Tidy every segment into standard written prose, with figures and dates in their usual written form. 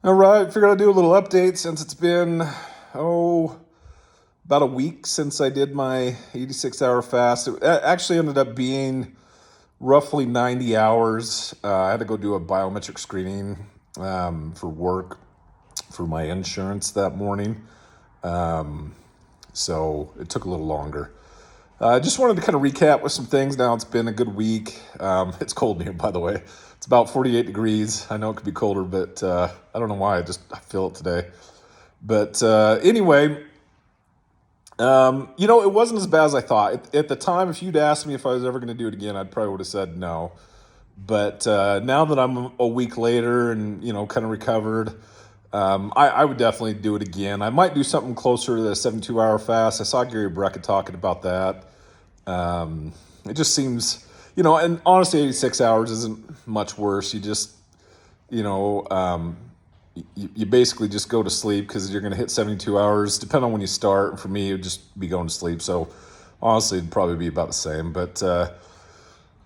All right, figured I'd do a little update since it's been, about a week since I did my 86-hour fast. It actually ended up being roughly 90 hours. I had to go do a biometric screening for work for my insurance that morning. So it took a little longer. I just wanted to kind of recap with some things. Now it's been a good week. It's cold here, by the way. It's about 48 degrees. I know it could be colder, but I don't know why. I feel it today. But anyway, it wasn't as bad as I thought. At the time, if you'd asked me if I was ever going to do it again, I'd probably would have said no. But now that I'm a week later and, kind of recovered, I would definitely do it again. I might do something closer to the 72-hour fast. I saw Gary Brecka talking about that. It just seems, and honestly, 86 hours isn't much worse. You just, you know, um, you basically just go to sleep because you're going to hit 72 hours, depending on when you start. For me, it would just be going to sleep. So honestly, it'd probably be about the same. But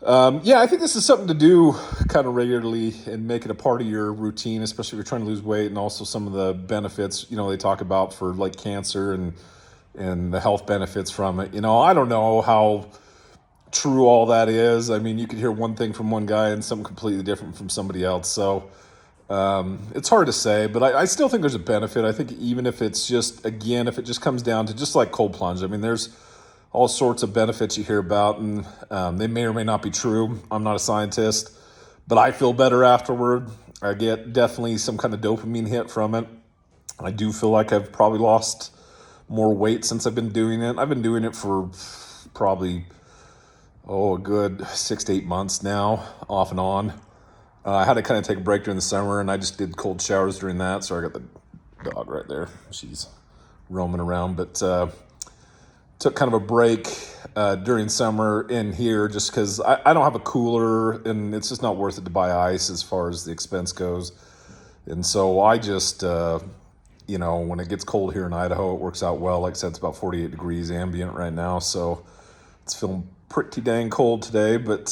yeah, I think this is something to do kind of regularly and make it a part of your routine, especially if you're trying to lose weight, and also some of the benefits, they talk about for like cancer and the health benefits from it. I don't know how true all that is. I mean, you could hear one thing from one guy and something completely different from somebody else. So it's hard to say, but I still think there's a benefit. I think even if it's just, again, if it just comes down to just like cold plunge, I mean, there's all sorts of benefits you hear about, and they may or may not be true. I'm not a scientist, but I feel better afterward. I get definitely some kind of dopamine hit from it. I do feel like I've probably lost more weight since I've been doing it. I've been doing it for probably, a good 6 to 8 months now, off and on. I had to kind of take a break during the summer, and I just did cold showers during that. So I got the dog right there. She's roaming around, but took kind of a break during summer in here just because I don't have a cooler, and it's just not worth it to buy ice as far as the expense goes. And so I just, when it gets cold here in Idaho, it works out well. Like I said, it's about 48 degrees ambient right now, so it's feeling pretty dang cold today. But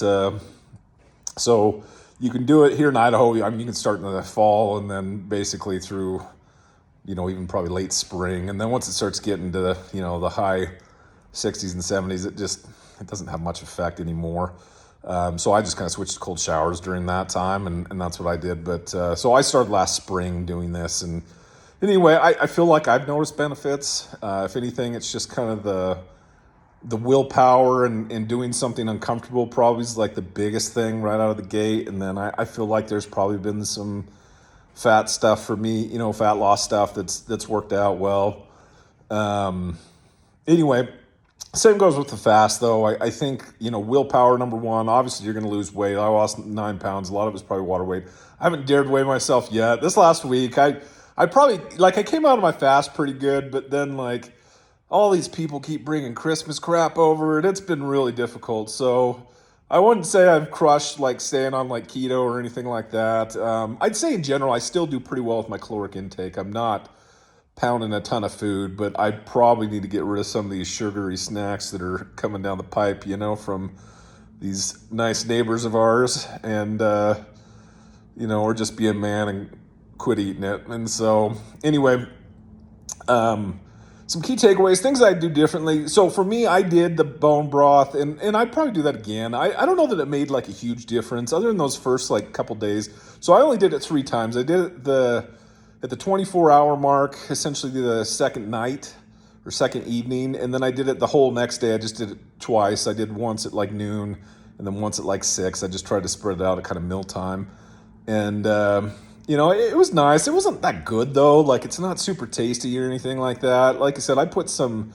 so you can do it here in Idaho. I mean, you can start in the fall and then basically through, even probably late spring. And then once it starts getting to the high 60s and 70s, it doesn't have much effect anymore. So I just kind of switched to cold showers during that time, and that's what I did. But so I started last spring doing this, and anyway, I feel like I've noticed benefits. If anything, it's just kind of the willpower and doing something uncomfortable probably is like the biggest thing right out of the gate. And then I feel like there's probably been some fat stuff for me, fat loss stuff that's worked out well. Anyway, same goes with the fast, though. I think, willpower, number one. Obviously, you're going to lose weight. I lost 9 pounds. A lot of it's probably water weight. I haven't dared weigh myself yet. This last week, I probably, I came out of my fast pretty good, but then, all these people keep bringing Christmas crap over, and it's been really difficult. So I wouldn't say I've crushed, staying on, keto or anything like that. I'd say, in general, I still do pretty well with my caloric intake. I'm not pounding a ton of food, but I probably need to get rid of some of these sugary snacks that are coming down the pipe, from these nice neighbors of ours, and or just be a man and quit eating it. And so anyway, some key takeaways, things I do differently. So for me, I did the bone broth, and I'd probably do that again. I don't know that it made a huge difference other than those first couple days. So I only did it 3 times. I did it at the 24-hour mark, essentially the second night or second evening, and then I did it the whole next day. I just did it twice. I did once at noon and then once at 6. I just tried to spread it out at kind of mealtime. And, it was nice. It wasn't that good, though. It's not super tasty or anything like that. Like I said, I put some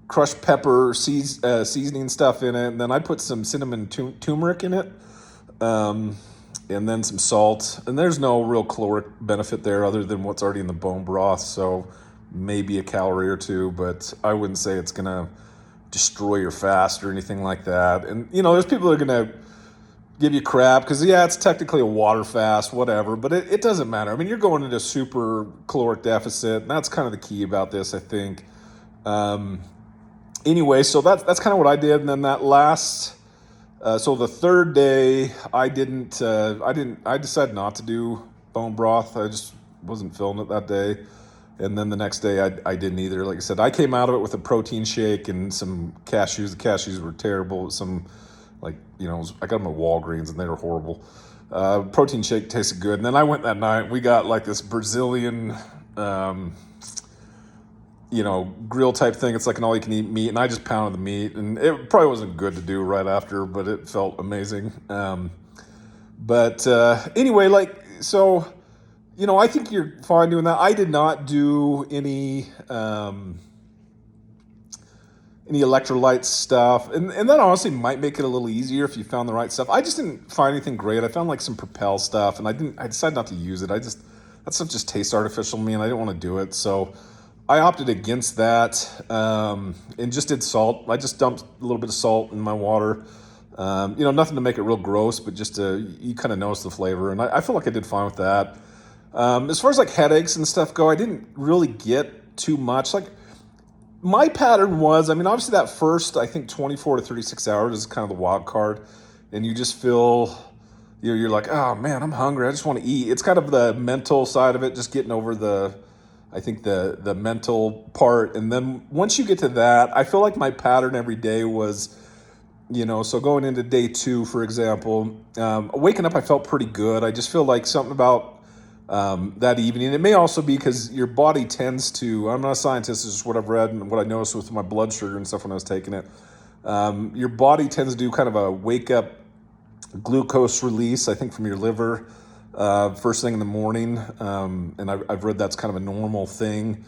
crushed pepper seasoning stuff in it, and then I put some cinnamon turmeric in it. And then some salt, and there's no real caloric benefit there other than what's already in the bone broth, so maybe a calorie or two, but I wouldn't say it's gonna destroy your fast or anything like that. And there's people that are gonna give you crap because it's technically a water fast, whatever, but it doesn't matter. I mean, you're going into super caloric deficit, and that's kind of the key about this, I think. Anyway, so that's kind of what I did, and then that so the third day, I decided not to do bone broth. I just wasn't feeling it that day. And then the next day I didn't either. Like I said, I came out of it with a protein shake and some cashews. The cashews were terrible. Some, like, I got them at Walgreens and they were horrible. Protein shake tasted good. And then I went that night. We got like this Brazilian, grill type thing. It's like an all you can eat meat. And I just pounded the meat. And it probably wasn't good to do right after, but it felt amazing. But anyway, so, I think you're fine doing that. I did not do any electrolyte stuff. And that honestly might make it a little easier if you found the right stuff. I just didn't find anything great. I found like some Propel stuff and I decided not to use it. That stuff just tastes artificial to me and I didn't want to do it. So I opted against that and just did salt. I just dumped a little bit of salt in my water. Nothing to make it real gross, but just you kind of notice the flavor. And I feel like I did fine with that. As far as like headaches and stuff go, I didn't really get too much. Like my pattern was, obviously that first, I think 24 to 36 hours is kind of the wild card. And you just feel, you're like, oh man, I'm hungry. I just want to eat. It's kind of the mental side of it, just getting over the mental part. And then once you get to that, I feel like my pattern every day was, so going into day 2, for example, waking up, I felt pretty good. I just feel like something about that evening. It may also be because your body tends to, I'm not a scientist, it's just what I've read and what I noticed with my blood sugar and stuff when I was taking it. Your body tends to do kind of a wake up glucose release, I think, from your liver first thing in the morning. And I've read that's kind of a normal thing.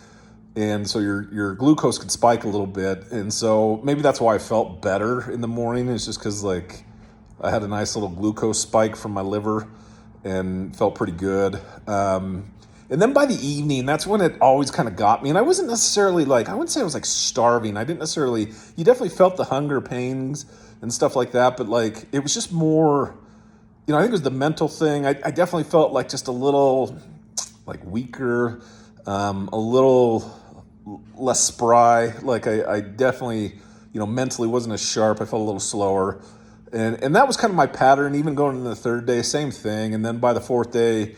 And so your glucose could spike a little bit. And so maybe that's why I felt better in the morning. It's just because like I had a nice little glucose spike from my liver and felt pretty good. And then by the evening, that's when it always kind of got me. And I wasn't necessarily I wouldn't say I was like starving. I didn't necessarily, you definitely felt the hunger pains and stuff like that. But like, it was just more, I think it was the mental thing. I definitely felt like just a little like weaker, a little less spry. Like I definitely, mentally wasn't as sharp. I felt a little slower. And that was kind of my pattern, even going into the third day, same thing. And then by the fourth day,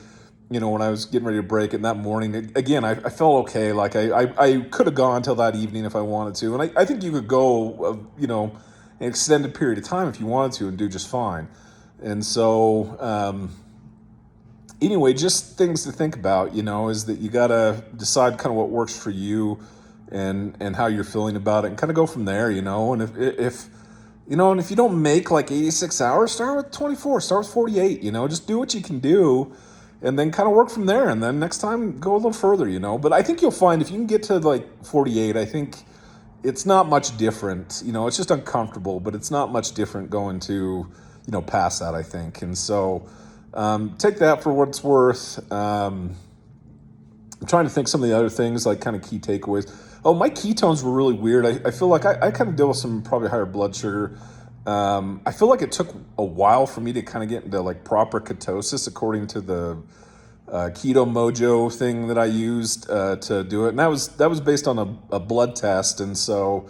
when I was getting ready to break it that morning, again, I felt okay. Like I could have gone till that evening if I wanted to. And I think you could go, an extended period of time if you wanted to and do just fine. And so, anyway, just things to think about, is that you got to decide kind of what works for you and how you're feeling about it and kind of go from there, and if and if you don't make like 86 hours, start with 24, start with 48, just do what you can do and then kind of work from there. And then next time go a little further, but I think you'll find if you can get to like 48, I think it's not much different, it's just uncomfortable, but it's not much different going to, past that, I think. And so, take that for what it's worth. I'm trying to think some of the other things, like kind of key takeaways. Oh, my ketones were really weird. I feel like I kind of deal with some probably higher blood sugar. I feel like it took a while for me to kind of get into like proper ketosis according to the Keto Mojo thing that I used to do it. And that was based on a blood test. And so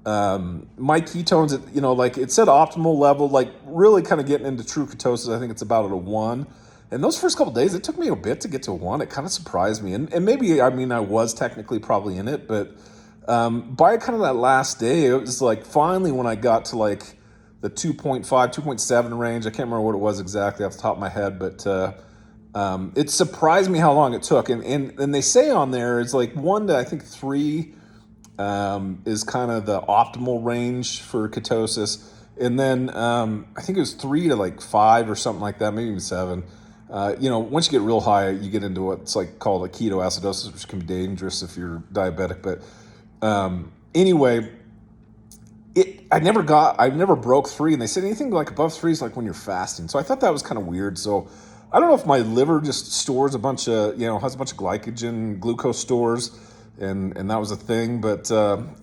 my ketones, like it said optimal level, like really kind of getting into true ketosis, I think it's about at a 1. And those first couple of days, it took me a bit to get to 1. It kind of surprised me. And maybe, I was technically probably in it, but by kind of that last day, it was like finally when I got to like the 2.5, 2.7 range, I can't remember what it was exactly off the top of my head, but it surprised me how long it took. And they say on there, it's like 1 to, I think, 3 is kind of the optimal range for ketosis. And then I think it was 3 to like 5 or something like that, maybe even 7. Once you get real high, you get into what's like called a ketoacidosis, which can be dangerous if you're diabetic. But anyway, I never broke 3. And they said anything like above 3 is like when you're fasting. So I thought that was kind of weird. So I don't know if my liver just stores a bunch of, has a bunch of glycogen, glucose stores, and that was a thing. But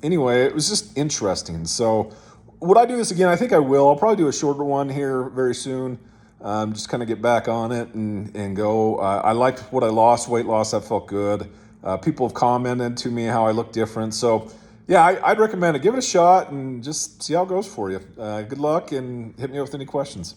anyway, it was just interesting. So would I do this again? I think I will. I'll probably do a shorter one here very soon. Just kind of get back on it and go. I liked what I lost, weight loss. That felt good. People have commented to me how I look different. So yeah, I'd recommend it. Give it a shot and just see how it goes for you. Good luck and hit me up with any questions.